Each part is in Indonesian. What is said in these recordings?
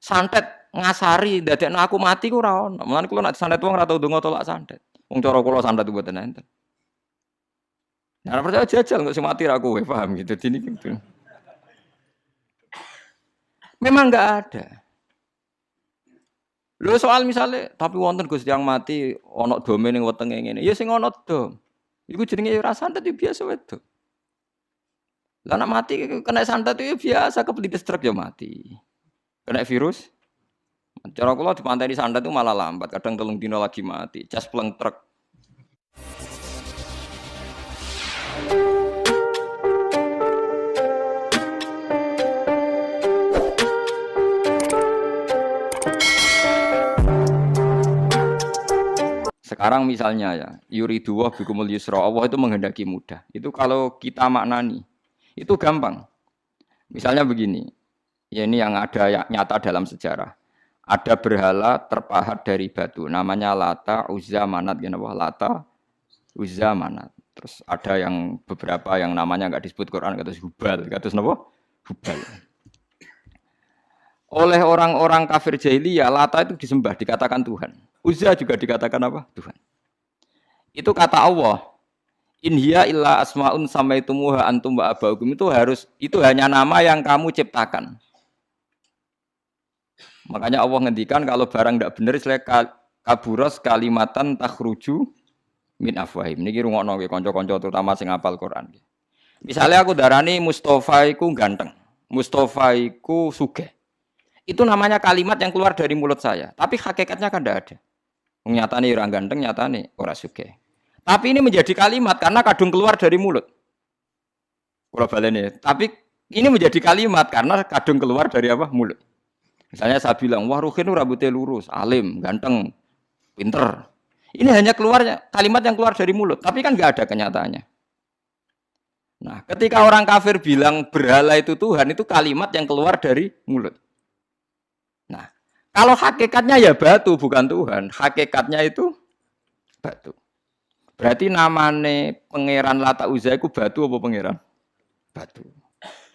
Santet ngasari dadekno aku mati ku ora ono. Mulane kula nek santet wong ora tau ndonga tolak santet. Wong cara kula santet mboten enten. Nah, percaya jajal kok sing mati ra kowe, paham gitu. Dini gitu. Memang enggak ada. Lho soal misalnya tapi wonten Gus yang mati ana dome ning wetenge ngene. Ya sing ana dom. Iku jenenge ya ora santet ya biasa wedok. Lah nek mati kena santet itu biasa kepelitis truk ya mati. Kena virus. Cara kula dipanteni santet itu malah lambat, kadang 3 dina lagi mati. Cas pleng truk. Sekarang misalnya ya, yuridu wa bikumul yusra, Allah itu menghendaki mudah. Itu kalau kita maknani, itu gampang. Misalnya begini, ya ini yang ada nyata dalam sejarah. Ada berhala terpahat dari batu, namanya Lata, Uzza, Manat, Lata, Uzza, Manat. Terus ada yang beberapa yang namanya nggak disebut Quran, kata Hubal, kata apa? Hubal. Oleh orang-orang kafir jahiliyah, Lata itu disembah, dikatakan Tuhan. Uzza juga dikatakan apa? Tuhan. Itu kata Allah. In hiya illa asmaun samaitumuha antum wa abaukum, itu hanya nama yang kamu ciptakan. Makanya Allah ngendikan kalau barang tidak benar istilah kaburas kalimatan takhruju min afwahim. Niki rungokno nggih kanca-kanca terutama sing hafal Quran. Misalnya aku darani Mustofa iku ganteng, Mustofa iku sugih. Itu namanya kalimat yang keluar dari mulut saya, tapi hakikatnya kan tidak ada. Nyatane ora ganteng, nyatane ora sugih. Tapi ini menjadi kalimat karena kadung keluar dari mulut. Kula baleni, tapi ini menjadi kalimat karena kadung keluar dari apa? Mulut. Misalnya saya bilang, wah Ruhin rambutnya lurus, alim, ganteng, pinter. Ini hanya keluarnya kalimat yang keluar dari mulut, tapi kan nggak ada kenyataannya. Nah, ketika orang kafir bilang berhala itu Tuhan, itu kalimat yang keluar dari mulut. Nah, kalau hakikatnya ya batu, bukan Tuhan. Hakikatnya itu batu. Berarti namane pangeran Lata Uzza itu batu apa pangeran? Batu.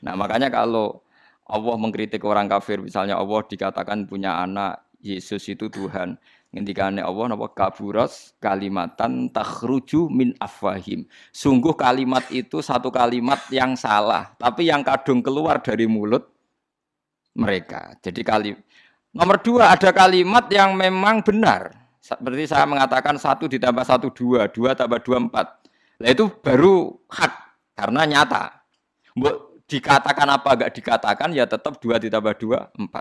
Nah, makanya kalau Allah mengkritik orang kafir, misalnya Allah dikatakan punya anak, Yesus itu Tuhan. Ngendikane Allah napa kaburas kalimatan takhruju min afwahim. Sungguh kalimat itu satu kalimat yang salah, tapi yang kadung keluar dari mulut mereka. Jadi nomor 2 ada kalimat yang memang benar. Seperti saya mengatakan 1 ditambah 1 2, 2 tambah 2 4. Nah itu baru hak karena nyata. Dikatakan apa enggak dikatakan ya tetap 2 ditambah 2 4.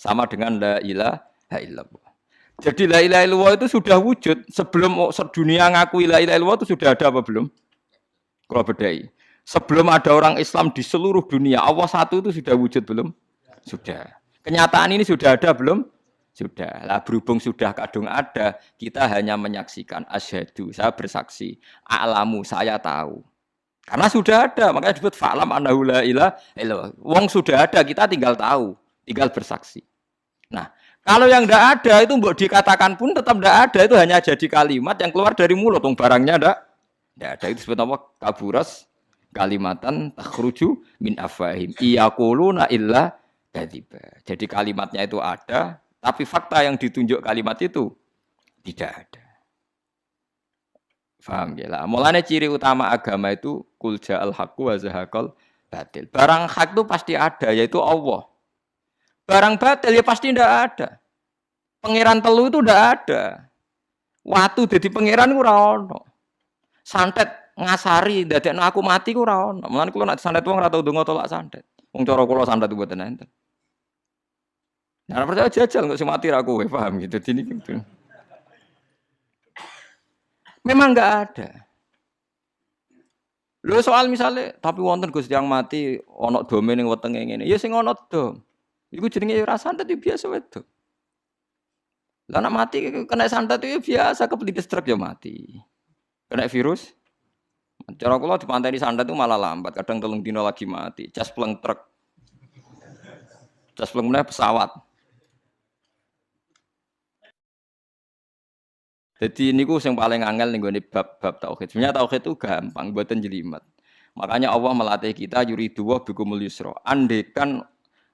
Sama dengan la ilaha illallah. Jadi la ilaha illallah itu sudah wujud sebelum sedunia ngakui la ilaha illallah itu sudah ada apa belum? Kalau bedai. Sebelum ada orang Islam di seluruh dunia, Allah satu itu sudah wujud belum? Sudah. Kenyataan ini sudah ada belum? Sudah. Lah berhubung sudah kadung ada, kita hanya menyaksikan asyhadu, saya bersaksi, a'lamu, saya tahu. Karena sudah ada, makanya disebut fa'lam annahu la ilaha illallah. Wong sudah ada, kita tinggal tahu, tinggal bersaksi. Nah, kalau yang tidak ada itu mbok dikatakan pun tetap tidak ada, itu hanya jadi kalimat yang keluar dari mulut, wong barangnya tidak ada. Itu disebut apa? Kaburas kalimatan takhruju min afwahim. Iyaquluna illa kadziba. Jadi kalimatnya itu ada, tapi fakta yang ditunjuk kalimat itu tidak ada. Faham ya lah. Mulanya ciri utama agama itu kul ja'al haqqu wa zahaqal batil. Barang hak itu pasti ada, yaitu Allah. Barang batil ya pasti tidak ada. Pangeran telu itu tidak ada. Watu jadi pangeran ku ora ono. Santet ngasari dadekno aku mati ku ora ono. Mulane kula nek santet wong ora tau ndonga tolak santet. Wong cara kula santet mboten enten. Nah, percaya jajal kok sing mati ra kowe, paham gitu. Dini gitu. Memang enggak ada. Lho soal misalnya tapi wonten Gus yang mati ana dome ning wetenge ngene. Ya sing ana dom. Iku jenenge ya ora santet ya biasa wedok. Lah nek mati kena santet itu biasa kepelitis truk ya mati. Kena virus. Cara kula dipanteni santet itu malah lambat, kadang 3 dina lagi mati. Cas pleng truk. Cas pleng meneh pesawat. Jadi niku sing paling angel ning gone bab tauhid. Sebenarnya tauhid itu gampang, mboten jelimet. Makanya Allah melatih kita yuridu wa bikumul yusra. Andekan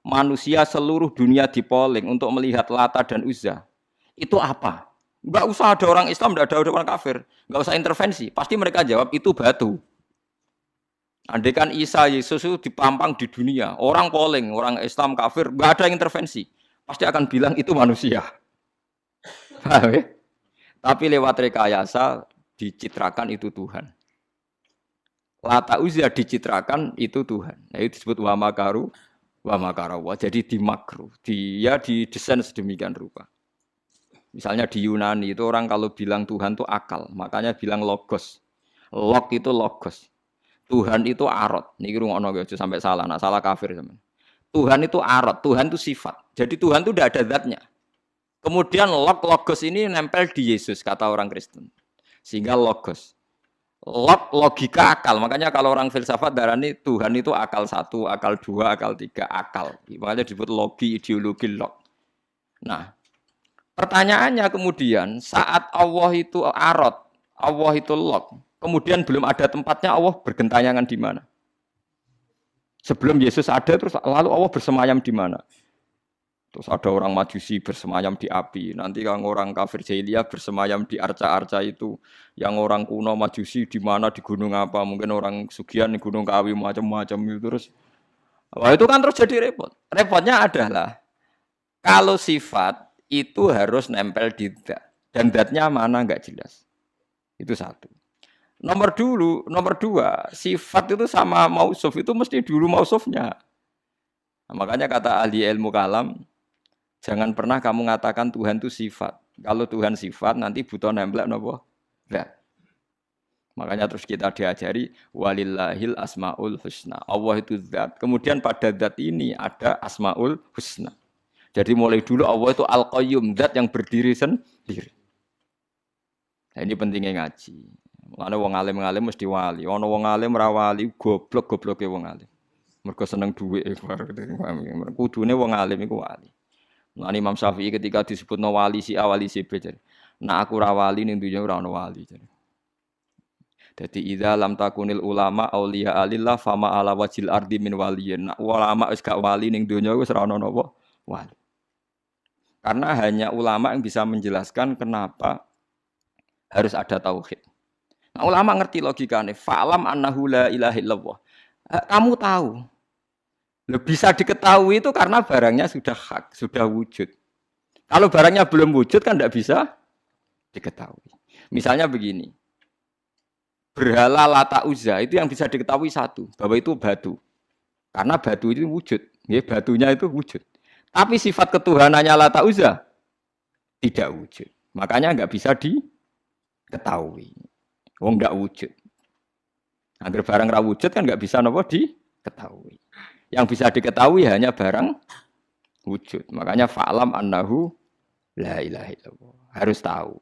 manusia seluruh dunia dipoling untuk melihat Lata dan Uzza, itu apa? Enggak usah ada orang Islam, enggak ada orang kafir, enggak usah intervensi. Pasti mereka jawab itu batu. Andai kan Isa Yesus itu dipampang di dunia, orang polling, orang Islam kafir, enggak ada intervensi. Pasti akan bilang itu manusia. Paham ya? Tapi lewat rekayasa dicitrakan itu Tuhan. Lata Uzza dicitrakan itu Tuhan. Nah, itu disebut wa makaru wa makarawa. Jadi dimakru. Dia didesain sedemikian rupa. Misalnya di Yunani itu orang kalau bilang Tuhan itu akal, makanya bilang logos. Log itu logos. Tuhan itu arot. Niki rungokno aja sampai salah, nak salah kafir sampean. Tuhan itu arot, Tuhan itu sifat. Jadi Tuhan itu tidak ada zatnya. Kemudian logos ini nempel di Yesus kata orang Kristen. Sehingga logos. Logika akal. Makanya kalau orang filsafat darani Tuhan itu akal 1, akal 2, akal 3, akal. Makanya disebut logi, ideologi log. Nah, pertanyaannya kemudian saat Allah itu arot, Allah itu log, kemudian belum ada tempatnya Allah bergentayangan di mana? Sebelum Yesus ada terus lalu Allah bersemayam di mana? Terus ada orang Majusi bersemayam di api, nanti yang orang kafir jahiliyah bersemayam di arca-arca itu, yang orang kuno Majusi di mana di gunung apa? Mungkin orang Sugian di Gunung Kawi macam-macam itu terus. Wah itu kan terus jadi repot. Repotnya adalah kalau sifat itu harus nempel di dat. Dan datnya mana enggak jelas. Itu satu. Nomor dua, sifat itu sama mausuf itu mesti dulu mausufnya. Nah, makanya kata ahli ilmu kalam, jangan pernah kamu mengatakan Tuhan itu sifat. Kalau Tuhan sifat nanti butuh nempel napa? Enggak. Makanya terus kita diajari walillahil asmaul husna. Allah itu zat. Kemudian pada zat ini ada asmaul husna. Jadi mulai dulu Allah itu Al-Qayyum, zat yang berdiri sendiri. Nah, ini pentingnya ngaji. Ana wong alim-alim mesti wali. Ana wong alim ra wali, goblok-gobloke wong alim. Mergo seneng dhuwit. Kudune wong alim iku wali. Nah, Imam Syafi'i ketika disebutno wali si A, wali si B. Nah aku ra wali ning dunya ora ana wali. Dadi idza lam takunil ulama auliya alillah fama ala wajil ardi min waliyin. Nah, ulama wis gak wali ning dunya wis ora ana napa wali. Karena hanya ulama yang bisa menjelaskan kenapa harus ada tauhid. Nah, ulama ngerti logikanya. Fa'lam annahu la ilaha illallah. Kamu tahu. Bisa diketahui itu karena barangnya sudah hak, sudah wujud. Kalau barangnya belum wujud kan tidak bisa diketahui. Misalnya begini. Berhala Lata Uzza itu yang bisa diketahui satu, bahwa itu batu. Karena batu itu wujud. Ya, batunya itu wujud. Tapi sifat ketuhanannya Lata Uzza tidak wujud. Makanya nggak bisa diketahui. Wong nggak wujud. Agar barang ra wujud kan nggak bisa nopo diketahui. Yang bisa diketahui hanya barang wujud. Makanya fa'lam annahu la ilaha illallah. Harus tahu.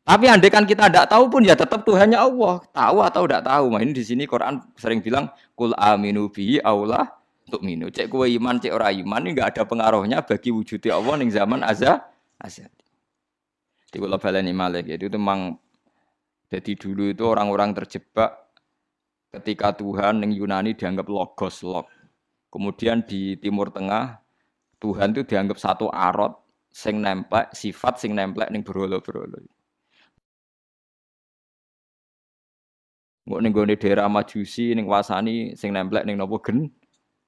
Tapi andai kan kita tidak tahu pun ya tetap Tuhannya Allah. Tahu atau tidak tahu. Nah, ini di sini Quran sering bilang kul aminu bihi aula tu'minu. Cek kowe iman, cek ora iman ini enggak ada pengaruhnya bagi wujudnya Allah ning zaman azali. Di kula baleni malih itu memang jadi dulu itu orang-orang terjebak ketika Tuhan ning Yunani dianggap logos log. Kemudian di Timur Tengah Tuhan itu dianggap satu arot sing nemplek sifat sing nemplek ning berhala-berhala. Mbok ning gone daerah Majusi ning wasani sing nemplek ning napa geni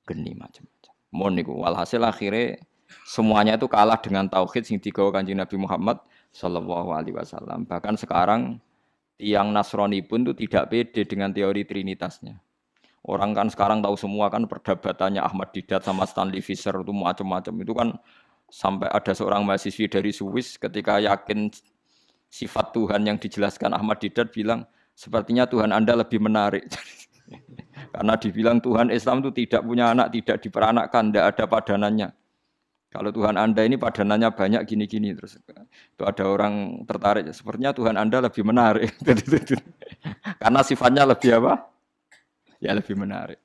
macam-macam. Mon niku walhasil akhirnya semuanya itu kalah dengan tauhid sing digawa Kanjeng Nabi Muhammad sallallahu alaihi wasallam. Bahkan sekarang tiang Nasrani pun itu tidak pede dengan teori trinitasnya. Orang kan sekarang tahu semua kan perdebatannya Ahmad Didat sama Stanley Fischer itu macam-macam. Itu kan sampai ada seorang mahasiswi dari Swiss ketika yakin sifat Tuhan yang dijelaskan Ahmad Didat bilang, sepertinya Tuhan Anda lebih menarik. Karena dibilang Tuhan Islam itu tidak punya anak, tidak diperanakkan, tidak ada padanannya. Kalau Tuhan Anda ini padanannya banyak gini-gini terus. Itu ada orang tertarik, sepertinya Tuhan Anda lebih menarik. Karena sifatnya lebih apa? Ya lebih menarik.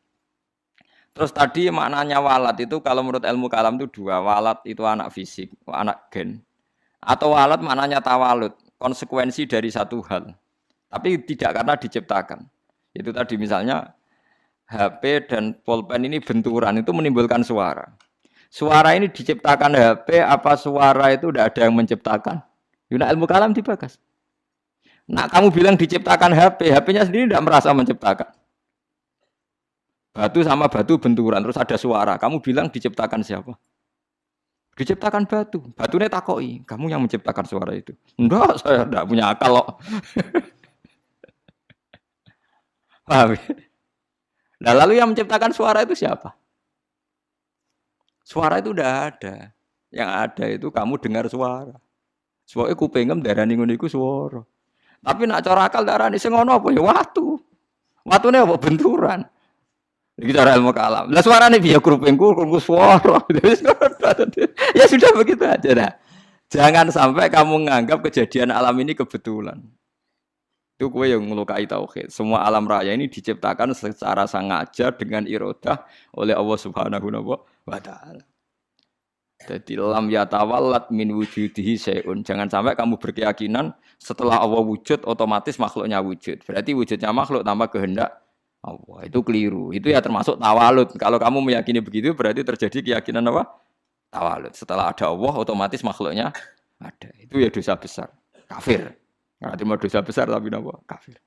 Terus tadi maknanya walat itu kalau menurut ilmu kalam itu dua. Walat itu anak fisik, anak gen. Atau walat maknanya tawalud, konsekuensi dari satu hal. Tapi tidak karena diciptakan. Itu tadi misalnya HP dan pulpen ini benturan itu menimbulkan suara. Suara ini diciptakan HP apa suara itu udah ada yang menciptakan? Yuna ilmu kalam dibakas. Nah kamu bilang diciptakan HP, HP-nya sendiri tidak merasa menciptakan. Batu sama batu benturan, terus ada suara. Kamu bilang diciptakan siapa? Diciptakan batu. Batunya takoi, kamu yang menciptakan suara itu. Enggak, saya tidak punya akal loh. Paham? Nah lalu yang menciptakan suara itu siapa? Suara itu udah ada. Yang ada itu kamu dengar suara. Soalnya kupingem darani ngono iku suara. Tapi nak cara akal darani sing ngono apa ya watu. Watune apa benturan. Iki cara ilmu kalam. Lah suarane piye kupingku krungu suara. Ya sudah begitu aja dah. Jangan sampai kamu menganggap kejadian alam ini kebetulan. Itu kue yang melukai tauhid. Semua alam raya ini diciptakan secara sengaja dengan irodah oleh Allah Subhanahu wa taala. Jadi lam yatawallat min wujudihi syai'un. Jangan sampai kamu berkeyakinan setelah Allah wujud otomatis makhluknya wujud. Berarti wujudnya makhluk tanpa kehendak Allah. Itu keliru. Itu ya termasuk tawalud. Kalau kamu meyakini begitu berarti terjadi keyakinan apa? Tawalud. Setelah ada Allah otomatis makhluknya ada. Itu ya dosa besar. Kafir. Nggak terima dosa besar tapi apa? Kafir.